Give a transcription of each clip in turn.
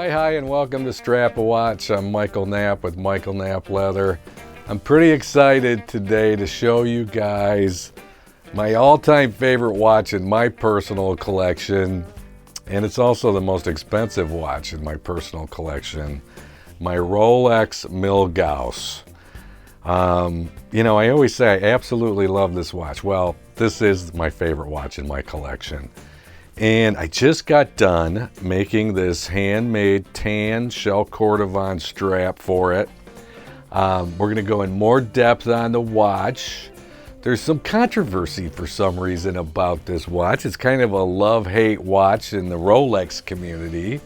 Hi, and welcome to Strap a Watch. I'm Michael Knapp with Michael Knapp Leather. I'm pretty excited today to show you guys my all-time favorite watch in my personal collection, and it's also the most expensive watch in my personal collection, my ROLEX Milgauss. I always say I absolutely love this watch. Well, this is my favorite watch in my collection. And I just got done making this handmade tan shell Cordovan strap for it. We're going to go in more depth on the watch. There's some controversy for some reason about this watch. It's kind of a love-hate watch in the Rolex community,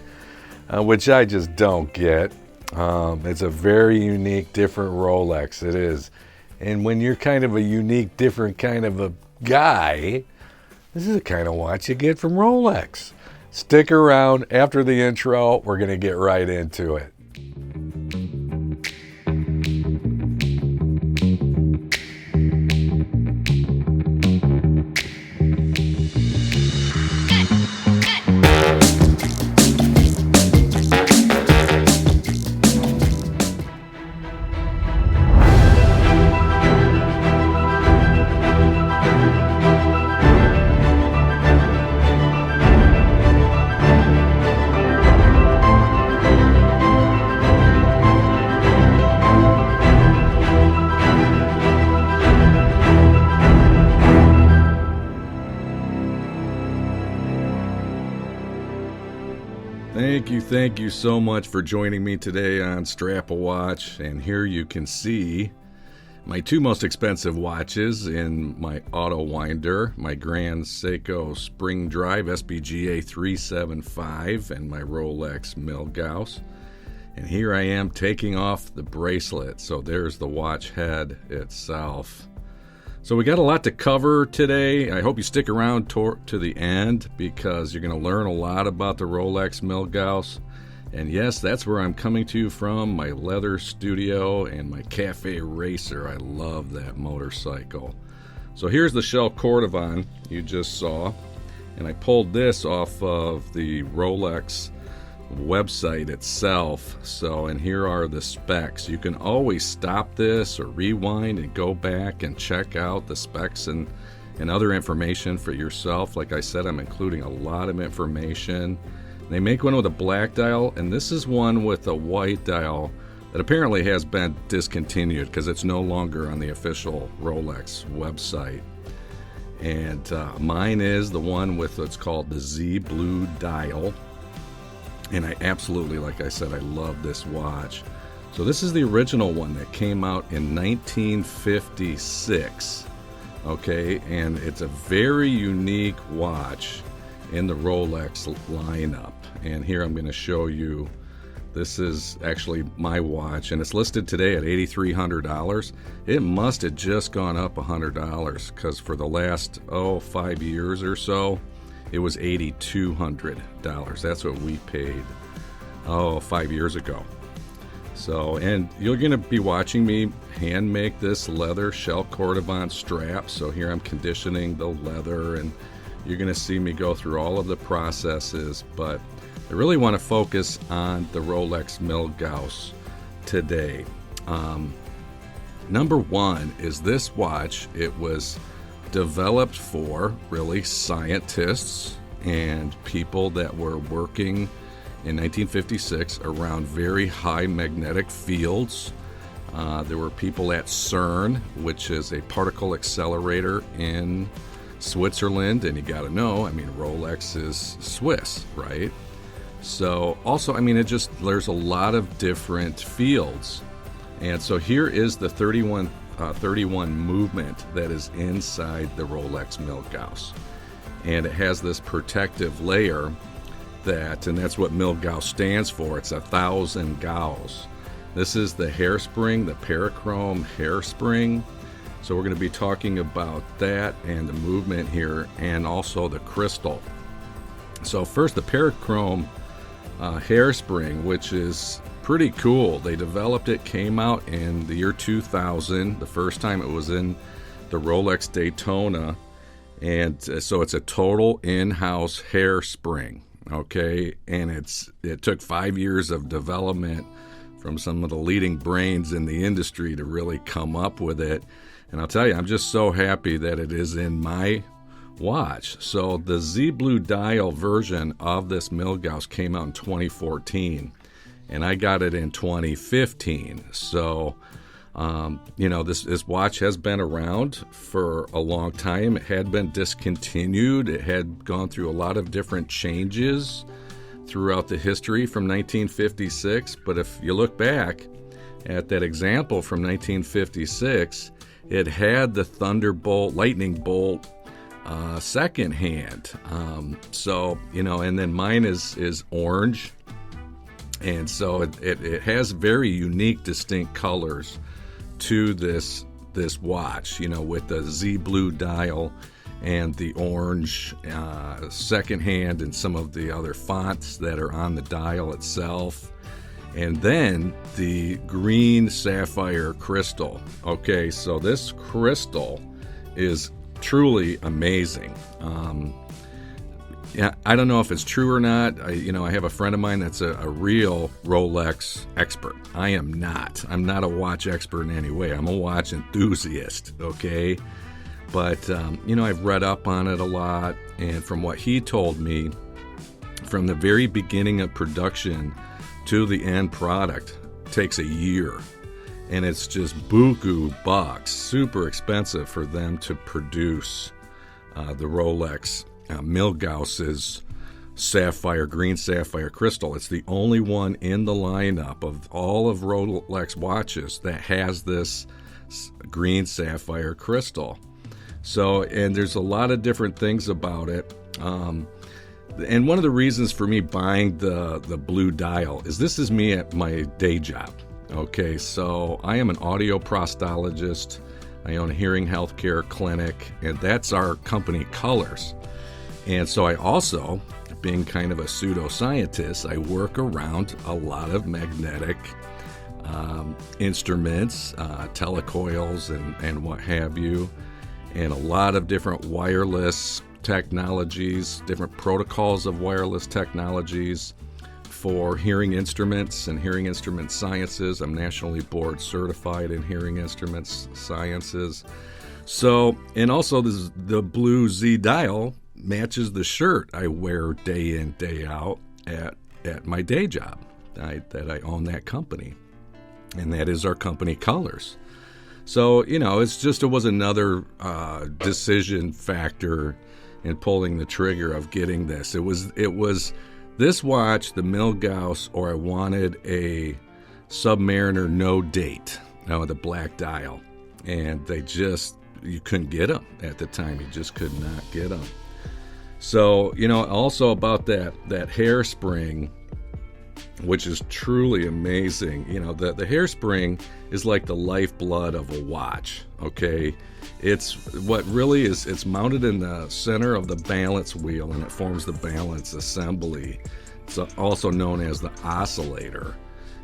which I just don't get. It's a very unique, different Rolex. It is. And when you're kind of a unique, different kind of a guy, this is the kind of watch you get from Rolex. Stick around. After the intro, we're going to get right into it. Thank you so much for joining me today on Strap a Watch. And here you can see my two most expensive watches in my auto winder, my Grand Seiko Spring Drive SBGA 375 and my ROLEX Milgauss. And here I am taking off the bracelet. So there's the watch head itself. So we got a lot to cover today. I hope you stick around to the end because you're going to learn a lot about the ROLEX Milgauss. And yes, that's where I'm coming to you from, my leather studio and my cafe racer. I love that motorcycle. So here's the shell Cordovan you just saw. And I pulled this off of the Rolex website itself. And here are the specs. You can always stop this or rewind and go back and check out the specs and other information for yourself. Like I said, I'm including a lot of information. They make one with a black dial, and this is one with a white dial that apparently has been discontinued because it's no longer on the official Rolex website. And mine is the one with what's called the Z Blue dial. And I absolutely, like I said, I love this watch. So this is the original one that came out in 1956. Okay, and it's a very unique watch in the Rolex lineup. And here I'm going to show you, this is actually my watch, and it's listed today at $8,300. It must have just gone up $100 because for the last 5 years or so, it was $8,200. That's what we paid 5 years ago. So, and you're going to be watching me hand make this leather shell Cordovan strap. So here I'm conditioning the leather, and you're going to see me go through all of the processes. But I really want to focus on the ROLEX Milgauss today. Number one is this watch. It was developed for really scientists and people that were working in 1956 around very high magnetic fields. There were people at CERN, which is a particle accelerator in Switzerland, and you got to know, Rolex is Swiss, right? So also, there's a lot of different fields. And so here is the 31 movement that is inside the ROLEX Milgauss. And it has this protective layer and that's what Milgauss stands for. It's 1,000 Gauss. This is the hairspring, the Parachrom Hairspring. So we're going to be talking about that and the movement here, and also the crystal. So first, the Parachrom Hairspring, which is pretty cool. They developed it, came out in the year 2000. The first time it was in the Rolex Daytona. And so it's a total in-house hairspring. okay? And it took 5 years of development from some of the leading brains in the industry to really come up with it. And I'll tell you, I'm just so happy that it is in my watch. So the Z Blue dial version of this Milgauss came out in 2014, and I got it in 2015. So, this watch has been around for a long time. It had been discontinued. It had gone through a lot of different changes throughout the history from 1956. But if you look back at that example from 1956, it had the Thunderbolt, Lightning Bolt second hand. And then mine is orange. And so it has very unique, distinct colors to this watch, with the Z Blue dial and the orange second hand and some of the other fonts that are on the dial itself. And then the green sapphire crystal. Okay, so this crystal is truly amazing. I don't know if it's true or not. I have a friend of mine that's a real Rolex expert. I am not. I'm not a watch expert in any way. I'm a watch enthusiast, okay? But, I've read up on it a lot, and from what he told me, from the very beginning of production to the end product takes a year. And it's just buku bucks, super expensive for them to produce the Rolex Milgauss's green sapphire crystal. It's the only one in the lineup of all of Rolex watches that has this green sapphire crystal. So, and there's a lot of different things about it. And one of the reasons for me buying the blue dial is this is me at my day job. Okay, so I am an audio prosthologist. I own a hearing healthcare clinic, and that's our company colors. And so I also, being kind of a pseudoscientist, I work around a lot of magnetic instruments, telecoils and what have you, and a lot of different wireless technologies, different protocols of wireless technologies for hearing instruments and hearing instrument sciences. I'm nationally board certified in hearing instruments sciences. So, and also the blue Z dial matches the shirt I wear day in, day out at my day job that I own that company. And that is our company colors. So, it was another decision factor in pulling the trigger of getting this. It was this watch, the Milgauss, or I wanted a Submariner no date, with a black dial. And you couldn't get them at the time. You just could not get them. So, also about that hairspring, which is truly amazing. The hairspring is like the lifeblood of a watch, okay? It's what really is, it's mounted in the center of the balance wheel, and it forms the balance assembly. It's also known as the oscillator.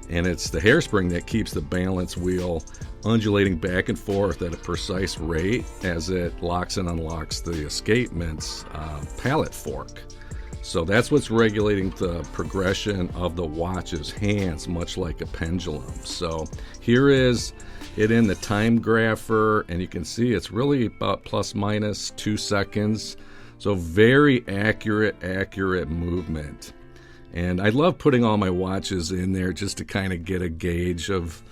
And it's the hairspring that keeps the balance wheel undulating back and forth at a precise rate as it locks and unlocks the escapement's pallet fork. So that's what's regulating the progression of the watch's hands, much like a pendulum. So here is it in the time grapher, and you can see it's really about plus minus 2 seconds. So very accurate movement. And I love putting all my watches in there just to kind of get a gauge of,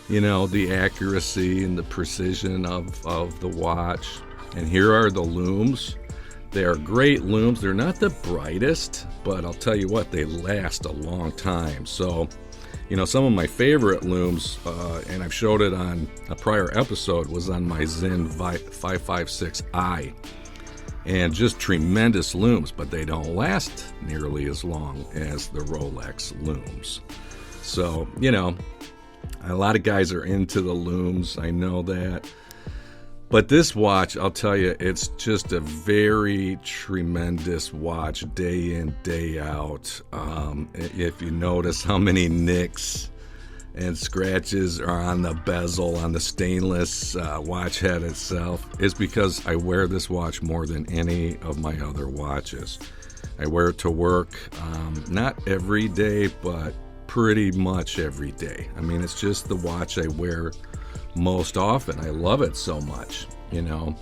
the accuracy and the precision of the watch. And here are the looms. They are great looms. They're not the brightest, but I'll tell you what, they last a long time. So, some of my favorite looms, and I've showed it on a prior episode, was on my Zen 556i. And just tremendous looms, but they don't last nearly as long as the Rolex looms. So, a lot of guys are into the looms. I know that. But this watch, I'll tell you, it's just a very tremendous watch day in, day out. If you notice how many nicks and scratches are on the bezel, on the stainless watch head itself, is because I wear this watch more than any of my other watches. I wear it to work, not every day, but pretty much every day. I mean, it's just the watch I wear most often. I love it so much, you know.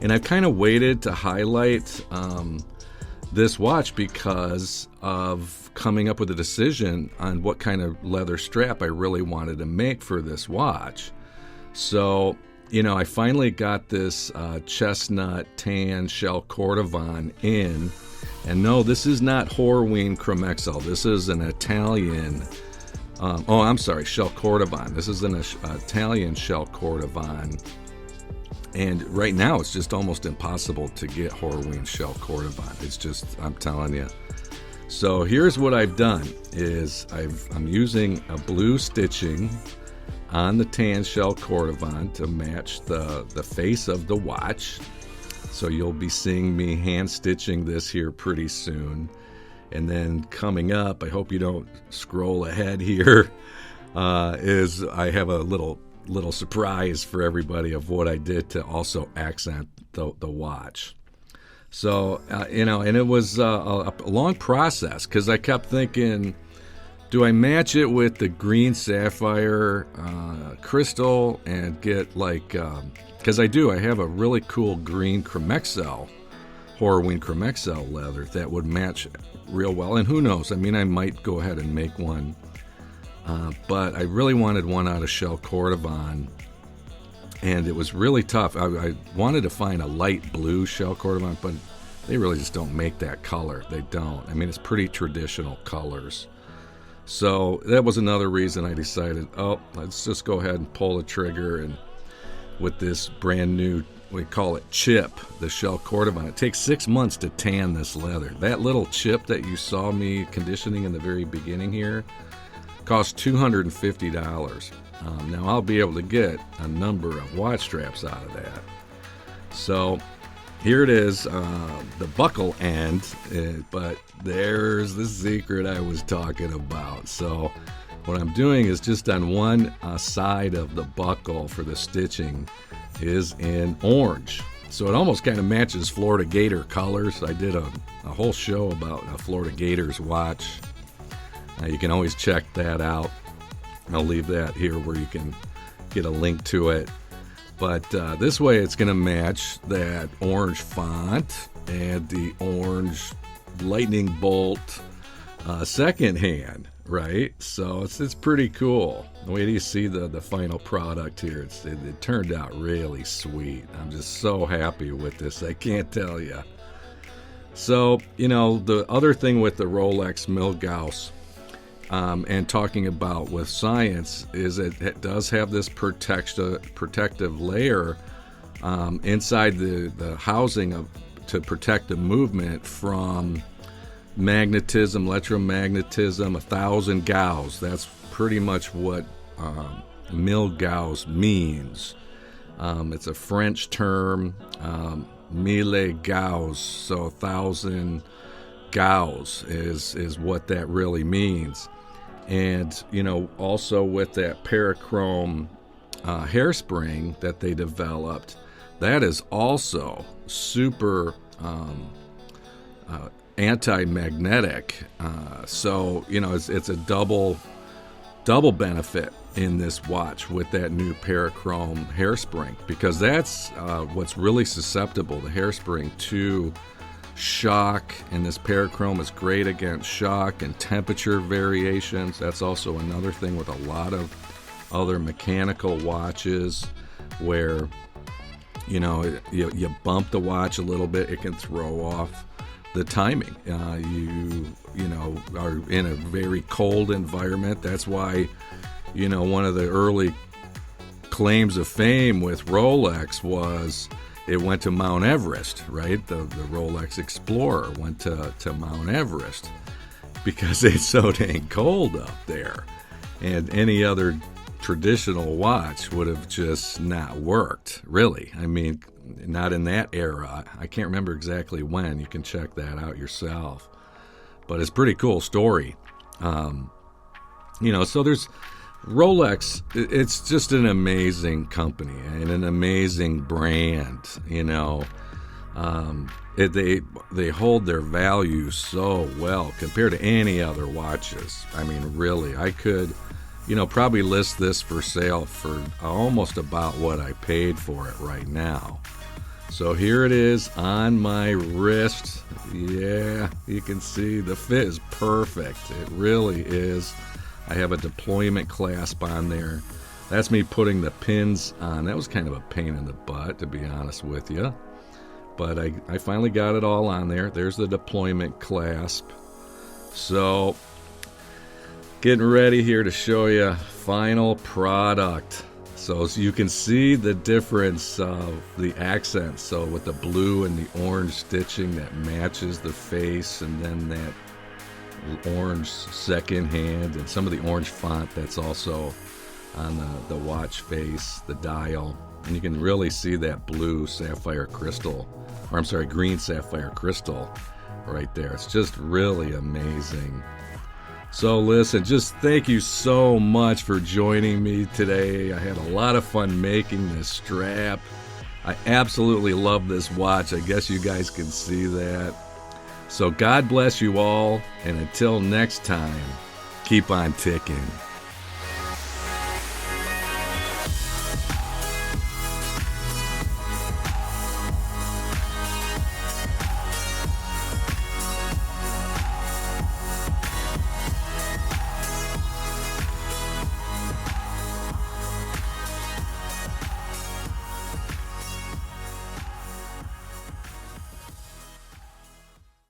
And I've kind of waited to highlight this watch because of coming up with a decision on what kind of leather strap I really wanted to make for this watch. So, you know, I finally got this chestnut tan shell Cordovan in. And no, this is not Horween Chromexcel. This is an Italian, shell Cordovan. This is an Italian shell Cordovan. And right now, it's just almost impossible to get Horween shell Cordovan. It's just, I'm telling you. So here's what I've done is I'm using a blue stitching on the tan shell Cordovan to match the face of the watch. So you'll be seeing me hand stitching this here pretty soon. And then coming up, I hope you don't scroll ahead here, is I have a little surprise for everybody of what I did to also accent the watch. So, you know, and it was a long process because I kept thinking, do I match it with the green sapphire crystal and get like, because I have a really cool green Chromexcel, Horween Chromexcel leather that would match real well. And who knows, I mean, I might go ahead and make one. But I really wanted one out of shell Cordovan, and it was really tough. I wanted to find a light blue shell Cordovan, but they really just don't make that color. They don't. I mean, it's pretty traditional colors. So that was another reason I decided, let's just go ahead and pull the trigger. And with this brand new, we call it chip, the shell Cordovan. It takes 6 months to tan this leather. That little chip that you saw me conditioning in the very beginning here cost $250. Now I'll be able to get a number of watch straps out of that. So here it is, the buckle end, but there's the secret I was talking about. So what I'm doing is just on one side of the buckle for the stitching is in orange. So it almost kind of matches Florida Gator colors. I did a whole show about a Florida Gators watch. You can always check that out. I'll leave that here where you can get a link to it. But this way it's going to match that orange font and the orange lightning bolt second hand, right? So it's pretty cool. Wait till you see the final product here. It turned out really sweet. I'm just so happy with this. I can't tell you. So, you know, the other thing with the ROLEX Milgauss, and talking about with science, is it does have this protective layer inside the housing to protect the movement from magnetism, electromagnetism, 1,000 Gauss. That's pretty much what Milgauss means. It's a French term, 1000 Gauss, so 1,000 Gauss is what that really means. And, you know, also with that Parachrom hairspring that they developed, that is also super anti-magnetic. So, you know, it's a double benefit in this watch with that new Parachrom hairspring, because that's what's really susceptible, the hairspring, to shock, and this Parachrom is great against shock and temperature variations. That's also another thing with a lot of other mechanical watches where, you know, you bump the watch a little bit, it can throw off the timing. You know, are in a very cold environment. That's why, you know, one of the early claims of fame with Rolex was it went to Mount Everest, right? The Rolex Explorer went to Mount Everest because it's so dang cold up there. And any other traditional watch would have just not worked, really. I mean, not in that era. I can't remember exactly when. You can check that out yourself. But it's a pretty cool story. You know, so there's Rolex, it's just an amazing company and an amazing brand, you know. They hold their value so well compared to any other watches. I mean, really, I could, probably list this for sale for almost about what I paid for it right now. So here it is on my wrist. Yeah, you can see the fit is perfect. It really is. I have a deployment clasp on there. That's me putting the pins on. That was kind of a pain in the butt, to be honest with you. But I finally got it all on there. There's the deployment clasp. So, getting ready here to show you final product. So you can see the difference of the accents. So with the blue and the orange stitching that matches the face, and then that orange second hand, and some of the orange font that's also on the watch face, the dial. And you can really see that blue sapphire crystal, or I'm sorry, green sapphire crystal right there. It's just really amazing. So listen, just thank you so much for joining me today. I had a lot of fun making this strap. I absolutely love this watch. I guess you guys can see that. So God bless you all, and until next time, keep on ticking.